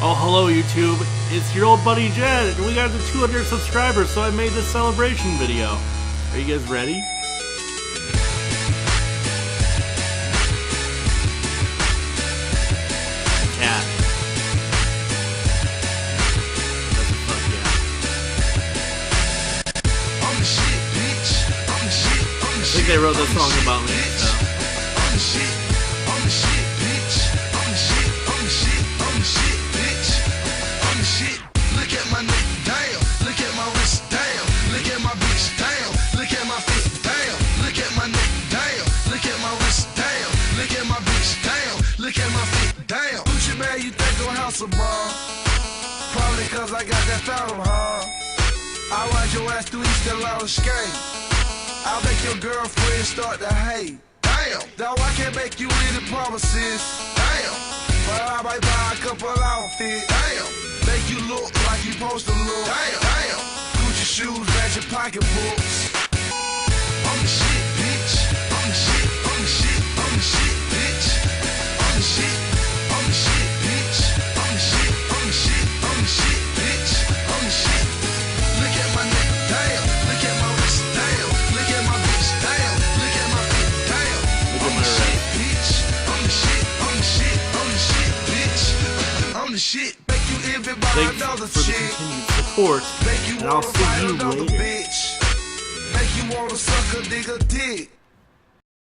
Oh, hello YouTube, it's your old buddy Jed, and we got to 200 subscribers, so I made this celebration video. Are you guys ready? Cat. That's a fuck yeah. I'm the shit, bitch. I'm the shit. I'm the I think they wrote this song about me, so. I'm the shit. I'm the shit, bitch. I'm the shit. I'm the shit. I'm the shit, bitch. I'm the shit. Look at my neck, damn. Look at my wrist, damn. Look at my bitch, damn. Look at my feet, damn. Look at my neck, damn. Look at my wrist, damn. Look at my bitch, damn. Look at my feet, damn. Gucci man, you think I'm house of ball? Probably cause I got that fountain, huh? I ride your ass through East and Lounge skate. I'll make your girlfriend start to hate. Damn. Now I can't make you any promises. Damn. But I might buy a couple outfits. Damn. Make you look like you supposed to look. Damn. Damn. Gucci shoes, matching pocketbooks. I'm the shit, bitch. I'm the shit. I'm the shit. I'm the shit, bitch. I'm the shit. I'm the shit, bitch. I'm the shit. I'm the shit. I'm the shit, bitch. I'm the shit. Look at my neck, damn. Look at my wrist, damn. Look at my bitch, damn. Look at my feet, damn. I'm the shit, bitch. I'm the shit. I'm the shit. I'm the shit, bitch. I'm the shit. Make you envy by another Thanks for the chick. continued support, Make you and I'll wanna see fight you another later. bitch. Make you wanna suck a nigga dick.